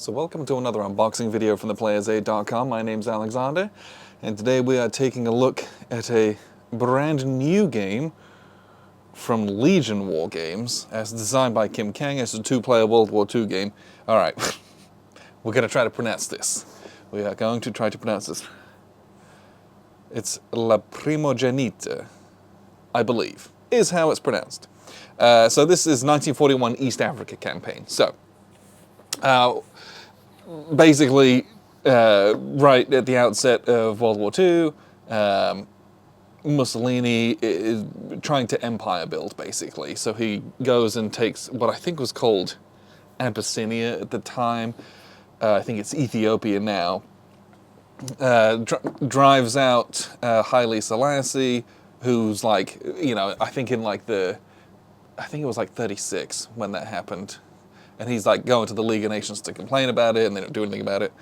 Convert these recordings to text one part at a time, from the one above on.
So welcome to another unboxing video from theplayersaid.com. My name's Alexander, and today we are taking a look at a brand new game from Legion Wargames, as designed by Kim Kang. It's a two-player World War II game. Alright, we're going to try to pronounce this. We are going to try to pronounce this. It's La Primogenita, I believe, is how it's pronounced. So this is 1941 East Africa campaign. So, basically, right at the outset of World War II, Mussolini is trying to empire build, basically. So he goes and takes what I think was called Abyssinia at the time. I think it's Ethiopia now. Drives out Haile Selassie, who's like, you know, I think it was like 36 when that happened. And he's like going to the League of Nations to complain about it, and they don't do anything about it.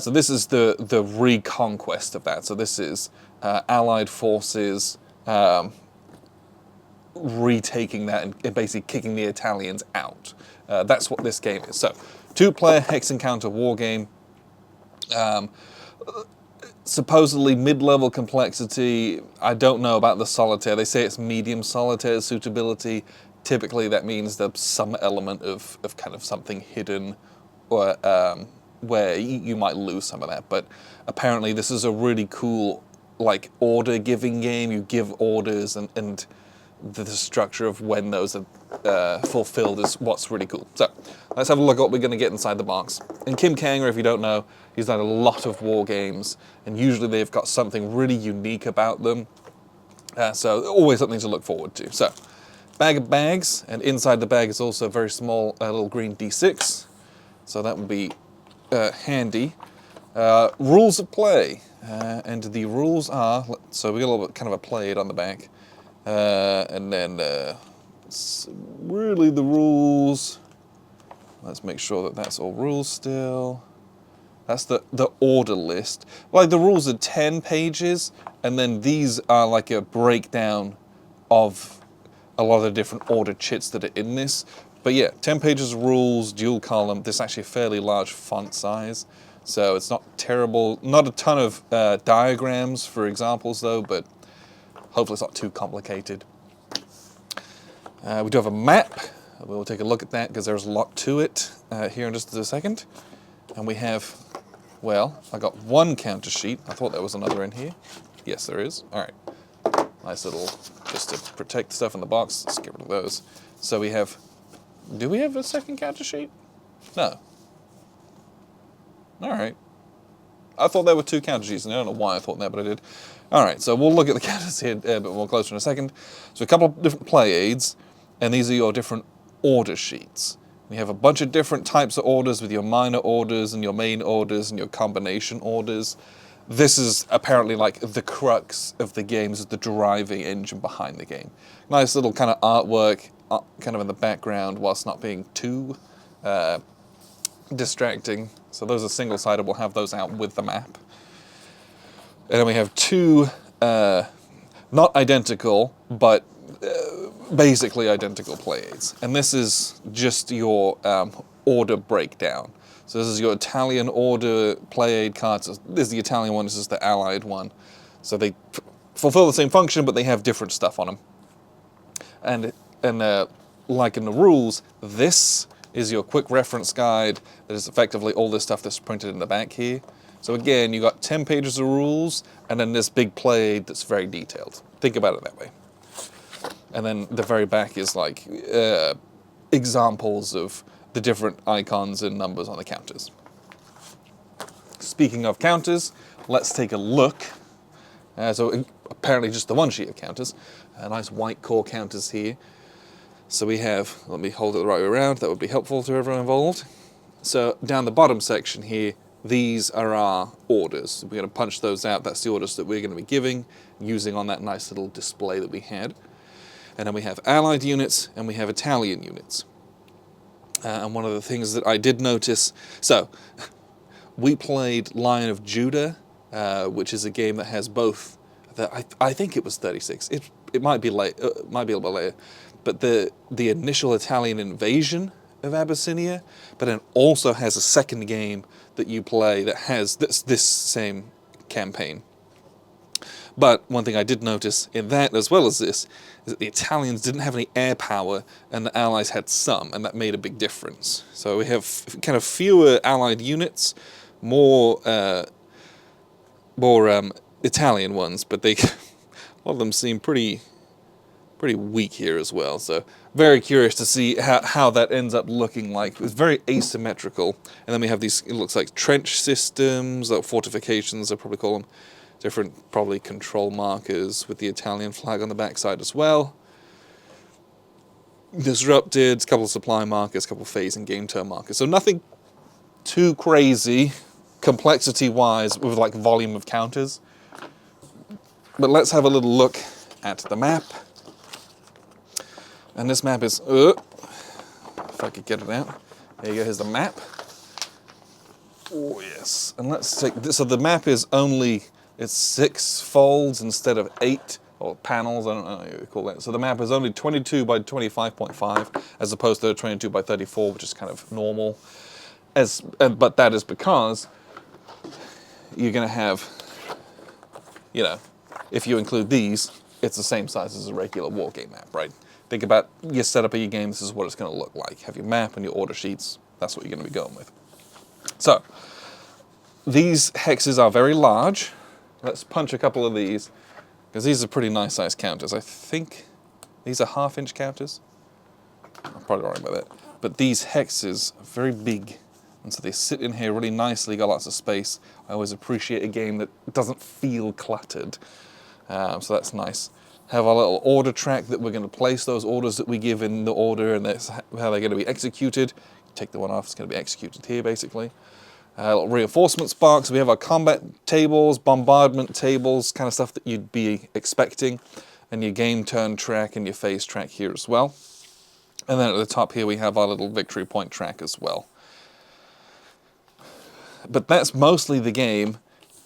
So this is the reconquest of that. So this is Allied forces retaking that and basically kicking the Italians out. That's what this game is. So, two-player hex encounter war game. Supposedly mid-level complexity. I don't know about the solitaire. They say it's medium solitaire suitability. Typically that means there's some element of kind of something hidden, or where you might lose some of that. But apparently this is a really cool, like, order-giving game. You give orders, and the structure of when those are fulfilled is what's really cool. So let's have a look at what we're going to get inside the box. And Kim Kang, if you don't know, he's done a lot of war games, and usually they've got something really unique about them. So always something to look forward to. So, bag of bags, and inside the bag is also a very small little green D6. So that would be handy. Rules of play, and the rules are, so we got a little bit kind of a play on the back. And then really the rules, let's make sure that that's all rules still. That's the order list. Like, the rules are 10 pages, and then these are like a breakdown of a lot of the different order chits that are in this. But yeah, 10 pages of rules, dual column. This is actually a fairly large font size, so it's not terrible. Not a ton of diagrams for examples though, but hopefully it's not too complicated. We do have a map. We'll take a look at that because there's a lot to it here in just a second. And we have, well, I got one counter sheet. I thought there was another in here. Yes, there is. All right. Nice little, just to protect the stuff in the box. Let's get rid of those. So we have, do we have a second counter sheet? No. All right. I thought there were two counter sheets, and I don't know why I thought that, but I did. All right, so we'll look at the counters here a bit more closer in a second. So a couple of different play aids, and these are your different order sheets. You have a bunch of different types of orders with your minor orders and your main orders and your combination orders. This is apparently like the crux of the game, is the driving engine behind the game. Nice little kind of artwork kind of in the background whilst not being too distracting. So those are single-sided. We'll have those out with the map. And then we have two, not identical, but basically identical play aids. And this is just your order breakdown. So this is your Italian order play aid cards. This is the Italian one, this is the Allied one. So they fulfill the same function, but they have different stuff on them. And like in the rules, this is your quick reference guide. That is effectively all this stuff that's printed in the back here. So again, you got 10 pages of rules, and then this big play aid that's very detailed. Think about it that way. And then the very back is like examples of the different icons and numbers on the counters. Speaking of counters, let's take a look. So apparently just the one sheet of counters. Nice white core counters here. So we have, let me hold it the right way around, that would be helpful to everyone involved. So down the bottom section here, these are our orders. We're going to punch those out. That's the orders that we're going to be giving, using on that nice little display that we had. And then we have Allied units, and we have Italian units. And one of the things that I did notice, so we played Lion of Judah, which is a game that has both, I think it was 36. It might be late, might be a little bit later, but the initial Italian invasion of Abyssinia, but it also has a second game that you play that has this same campaign. But one thing I did notice in that, as well as this, is that the Italians didn't have any air power, and the Allies had some, and that made a big difference. So we have kind of fewer Allied units, more Italian ones, but they a lot of them seem pretty weak here as well. So very curious to see how that ends up looking like. It's very asymmetrical, and then we have these, it looks like trench systems, like fortifications, I'll probably call them. Different, probably control markers with the Italian flag on the backside as well. Disrupted, a couple of supply markers, a couple of phase and game turn markers. So nothing too crazy, complexity-wise, with like volume of counters. But let's have a little look at the map. And this map is, if I could get it out. There you go, here's the map. Oh yes, and let's take this. So the map is only, it's 6 folds instead of 8, or panels, I don't know what you call that. So the map is only 22 by 25.5, as opposed to 22 by 34, which is kind of normal. But that is because you're going to have, you know, if you include these, it's the same size as a regular wargame map, right? Think about your setup of your game, this is what it's going to look like. Have your map and your order sheets, that's what you're going to be going with. So, these hexes are very large. Let's punch a couple of these, because these are pretty nice sized counters. I think these are half-inch counters. I'm probably wrong about that. But these hexes are very big, and so they sit in here really nicely, got lots of space. I always appreciate a game that doesn't feel cluttered. So that's nice. Have our little order track that we're going to place those orders that we give in the order, and that's how they're going to be executed. Take the one off, it's going to be executed here, basically. Little reinforcements box. We have our combat tables, bombardment tables, kind of stuff that you'd be expecting, and your game turn track and your phase track here as well. And then at the top here we have our little victory point track as well. But that's mostly the game.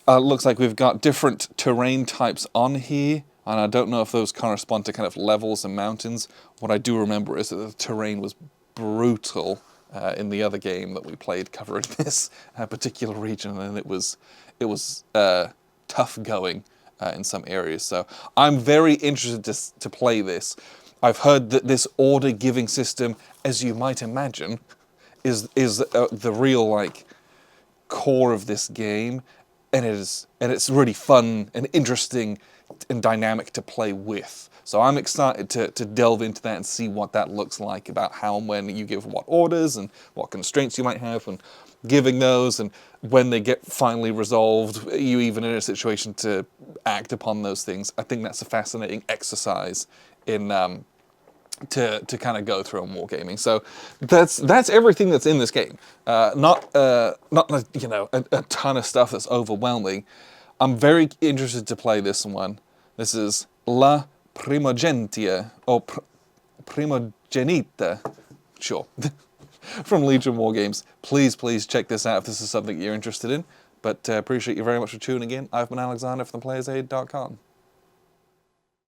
Looks like we've got different terrain types on here, and I don't know if those correspond to kind of levels and mountains. What I do remember is that the terrain was brutal in the other game that we played covering this particular region, and it was tough going in some areas. So I'm very interested to play this. I've heard that this order giving system, as you might imagine, is the real like core of this game, and it's really fun and interesting and dynamic to play with. So I'm excited to delve into that and see what that looks like, about how and when you give what orders and what constraints you might have, and giving those, and when they get finally resolved, are you even in a situation to act upon those things. I think that's a fascinating exercise in to kind of go through on wargaming. So that's everything that's in this game. Not you know, a ton of stuff that's overwhelming. I'm very interested to play this one. This is La Primogentia, or Primogenita, sure, from Legion Wargames. Please check this out if this is something you're interested in. But appreciate you very much for tuning in. I've been Alexander from thePlayersaid.com.